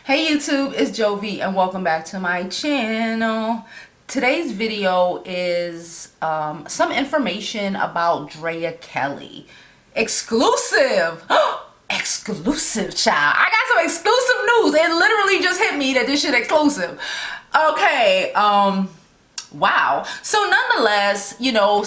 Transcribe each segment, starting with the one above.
Hey YouTube, it's Jovi and welcome back to my channel. Today's video is some information about Drea Kelly. Exclusive! Exclusive, child. I got some exclusive news. It literally just hit me that this shit exclusive. Okay, wow. So nonetheless,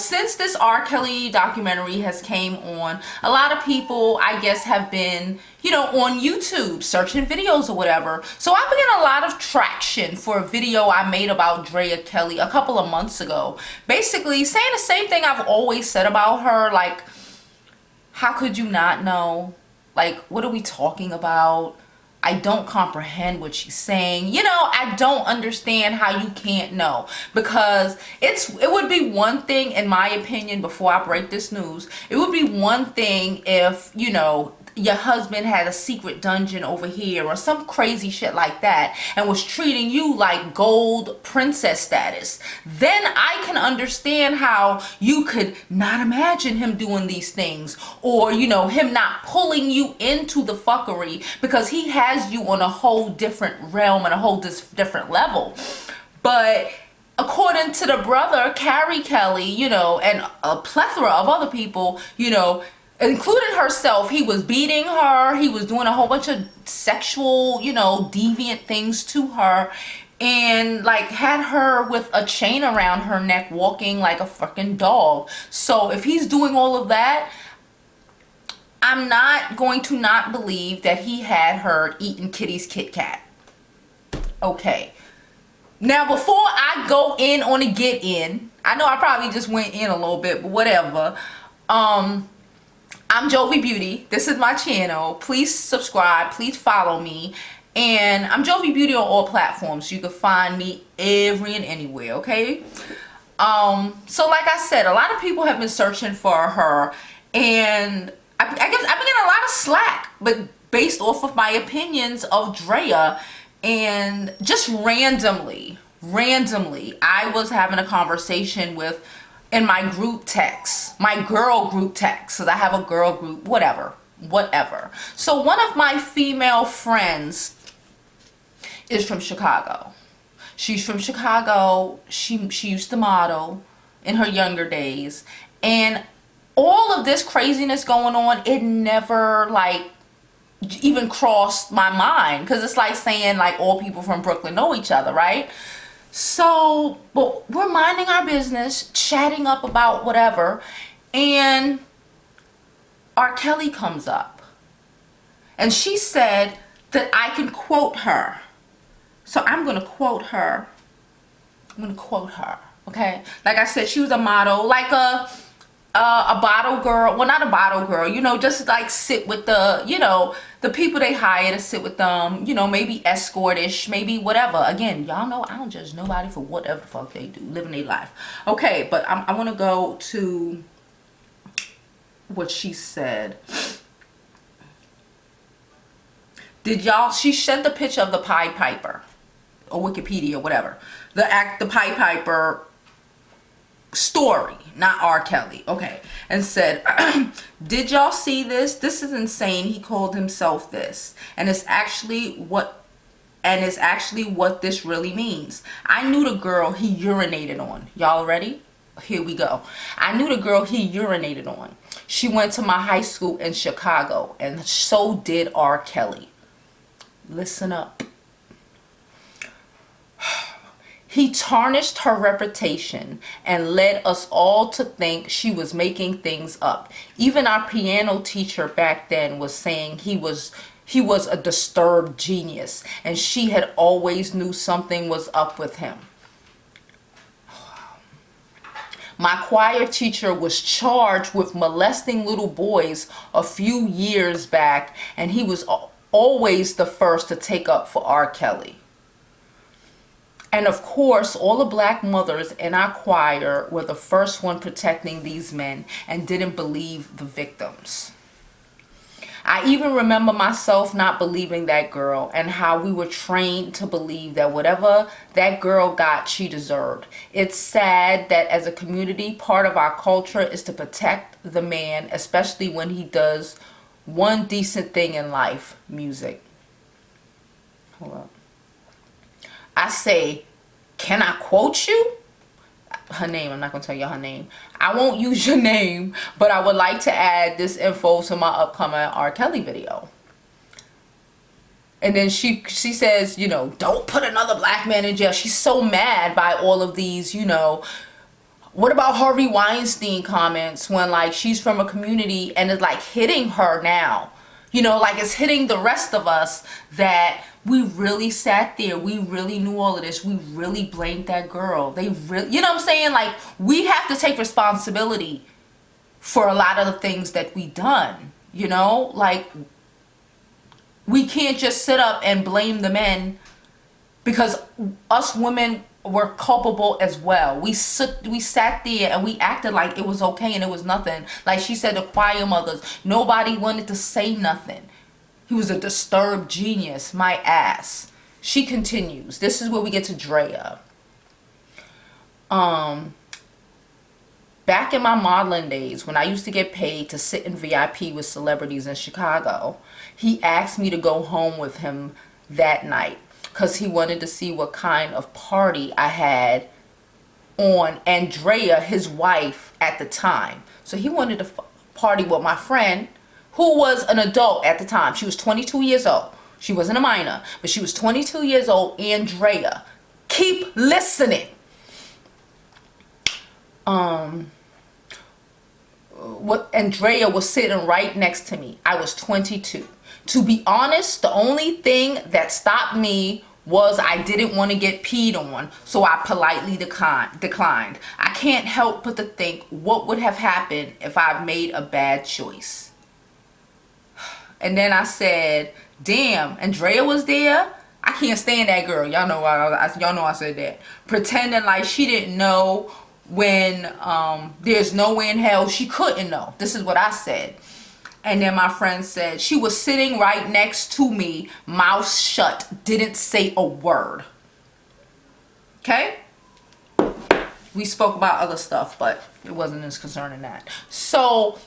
since this R. Kelly documentary has came on, a lot of people, I guess, have been, on YouTube searching videos or whatever. So I've been getting a lot of traction for a video I made about Drea Kelly a couple of months ago. Basically saying the same thing I've always said about her. Like, how could you not know? Like, what are we talking about? I don't comprehend what she's saying. I don't understand how you can't know, because it would be one thing, in my opinion, before I break this news, it would be one thing if, your husband had a secret dungeon over here or some crazy shit like that and was treating you like gold princess status. Then I can understand how you could not imagine him doing these things, or him not pulling you into the fuckery, because he has you on a whole different realm and a whole different level. But according to the brother, Carrie Kelly, and a plethora of other people, including herself, he was beating her, he was doing a whole bunch of sexual, deviant things to her, and like had her with a chain around her neck walking like a fucking dog. So if he's doing all of that, I'm not going to not believe that he had her eating Kitty's Kit Kat. Okay. Now, before I go in on a get in, I know I probably just went in a little bit, but whatever. I'm Jovi Beauty. This is my channel. Please subscribe. Please follow me. And I'm Jovi Beauty on all platforms. You can find me every and anywhere, okay? So like I said, a lot of people have been searching for her, and I guess I've been getting a lot of slack, but based off of my opinions of Drea. And just randomly, I was having a conversation in my group text, my girl group text, because I have a girl group, whatever. So one of my female friends is from Chicago. She's from Chicago. She used to model in her younger days. And all of this craziness going on, it never even crossed my mind, because it's like saying like all people from Brooklyn know each other, right? So, but we're minding our business, chatting up about whatever, and R. Kelly comes up, and she said that I can quote her. So I'm gonna quote her. Okay? Like I said, she was a model, like a bottle girl. Well, not a bottle girl, just like sit with the people they hire to sit with them, maybe escortish, maybe whatever. Again, y'all know I don't judge nobody for whatever the fuck they do, living their life. Okay, but I want to go to what she said. She sent the picture of the Pied Piper, or Wikipedia, or whatever. The Pied Piper story, not R. Kelly, okay, and said, did y'all see this? This is insane. He called himself this, and it's actually what this really means. I knew the girl he urinated on. Y'all ready? Here we go. I knew the girl he urinated on. She went to my high school in Chicago, and so did R. Kelly. Listen up. He tarnished her reputation and led us all to think she was making things up. Even our piano teacher back then was saying he was a disturbed genius, and she had always knew something was up with him. My choir teacher was charged with molesting little boys a few years back, and he was always the first to take up for R. Kelly. And of course, all the black mothers in our choir were the first one protecting these men and didn't believe the victims. I even remember myself not believing that girl, and how we were trained to believe that whatever that girl got, she deserved. It's sad that as a community, part of our culture is to protect the man, especially when he does one decent thing in life, music. Hold I say, can I quote you? Her name, I'm not going to tell you her name. I won't use your name, but I would like to add this info to my upcoming R. Kelly video. And then she says, you know, don't put another black man in jail. She's so mad by all of these, you know. What about Harvey Weinstein comments when, like, she's from a community and it's, like, hitting her now? You know, like, it's hitting the rest of us that we really sat there. We really knew all of this. We really blamed that girl. They really, you know what I'm saying? Like, we have to take responsibility for a lot of the things that we done, you know? Like, we can't just sit up and blame the men, because us women were culpable as well. We sat there and we acted like it was okay and it was nothing. Like she said, the choir mothers, nobody wanted to say nothing. He was a disturbed genius, my ass. She continues. This is where we get to Drea. Back in my modeling days, when I used to get paid to sit in VIP with celebrities in Chicago, he asked me to go home with him that night because he wanted to see what kind of party I had on Andrea, his wife at the time. So he wanted to party with my friend, who was an adult at the time. She was 22 years old. She wasn't a minor, but she was 22 years old, Andrea. Keep listening. Andrea was sitting right next to me. I was 22. To be honest, the only thing that stopped me was I didn't want to get peed on, so I politely declined. I can't help but to think what would have happened if I made a bad choice. And then I said, damn, Andrea was there? I can't stand that girl. Y'all know I said that. Pretending like she didn't know when there's no way in hell she couldn't know. This is what I said. And then my friend said, she was sitting right next to me, mouth shut, didn't say a word. Okay? We spoke about other stuff, but it wasn't as concerning that. So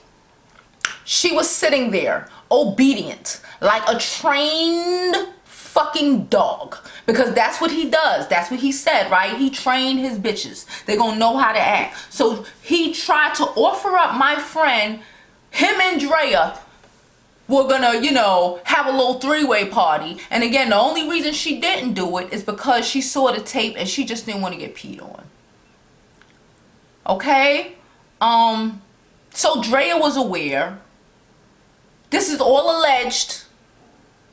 she was sitting there, obedient, like a trained fucking dog, because that's what he does. That's what he said, right? He trained his bitches. They're gonna know how to act. So he tried to offer up my friend. Him and Drea were gonna, you know, have a little three-way party. And again, the only reason she didn't do it is because she saw the tape and she just didn't want to get peed on. Okay? So Drea was aware. This is all alleged.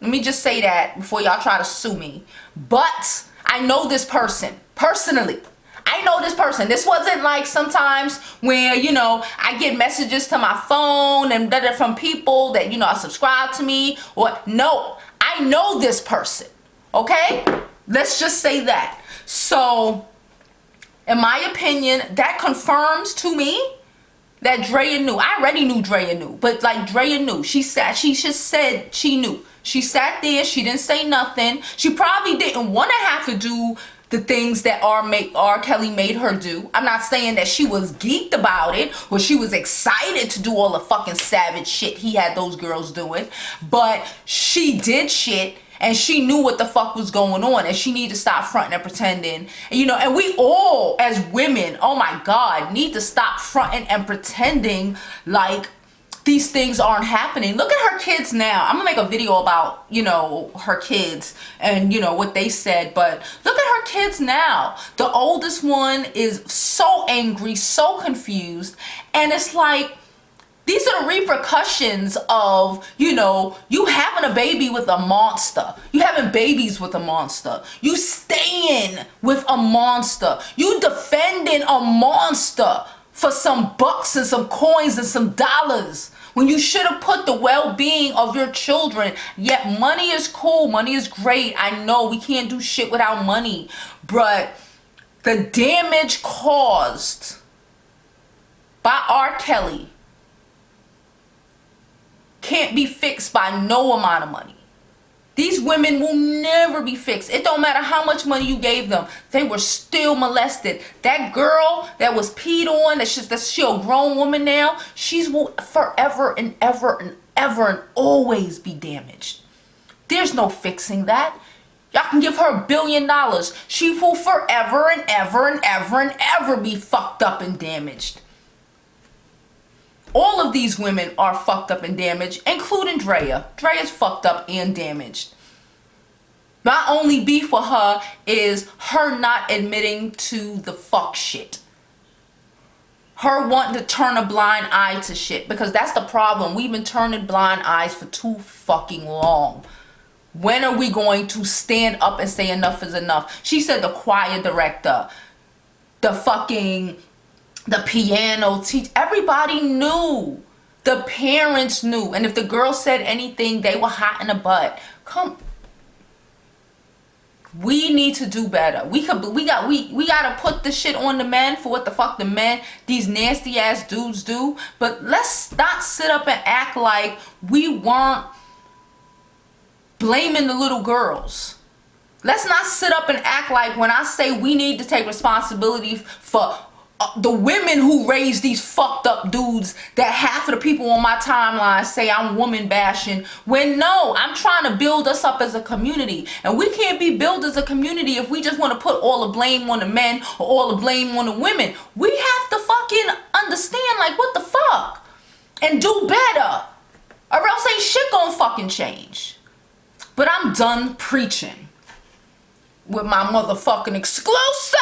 Let me just say that before y'all try to sue me. But I know this person personally. I know this person. This wasn't like sometimes where, you know, I get messages to my phone and from people that, you know, are subscribed to me. Or no, I know this person. Okay? Let's just say that. So, in my opinion, that confirms to me that Drea knew. I already knew Drea knew. But like Drea knew. She just said she knew. She sat there. She didn't say nothing. She probably didn't want to have to do the things that R. Kelly made her do. I'm not saying that she was geeked about it or she was excited to do all the fucking savage shit he had those girls doing. But she did shit and she knew what the fuck was going on, and she needed to stop fronting and pretending. And, you know, and we all as women, oh my God, need to stop fronting and pretending like these things aren't happening. Look at her kids now. I'm gonna make a video about, you know, her kids and, you know, what they said, but look at her kids now. The oldest one is so angry, so confused, and it's like, these are the repercussions of, you know, you having a baby with a monster. You having babies with a monster. You staying with a monster. You defending a monster for some bucks and some coins and some dollars, when you should have put the well-being of your children. Yet money is cool, money is great. I know we can't do shit without money, but the damage caused by R. Kelly can't be fixed by no amount of money. These women will never be fixed. It don't matter how much money you gave them. They were still molested. That girl that was peed on, that's she a grown woman now, she's will forever and ever and ever and always be damaged. There's no fixing that. Y'all can give her $1 billion. She will forever and ever and ever and ever be fucked up and damaged. All of these women are fucked up and damaged, including Drea. Drea's fucked up and damaged. My only beef with her is her not admitting to the fuck shit. Her wanting to turn a blind eye to shit. Because that's the problem. We've been turning blind eyes for too fucking long. When are we going to stand up and say enough is enough? She said the choir director, the piano teacher, everybody knew. The parents knew. And if the girl said anything, they were hot in the butt. We need to do better. We gotta put the shit on the men for what the fuck the men, these nasty ass dudes do. But let's not sit up and act like we weren't blaming the little girls. Let's not sit up and act like when I say we need to take responsibility for the women who raise these fucked up dudes, that half of the people on my timeline say I'm woman bashing, when no, I'm trying to build us up as a community. And we can't be built as a community if we just want to put all the blame on the men or all the blame on the women. We have to fucking understand, like, what the fuck, and do better, or else ain't shit gonna fucking change. But I'm done preaching with my motherfucking exclusive.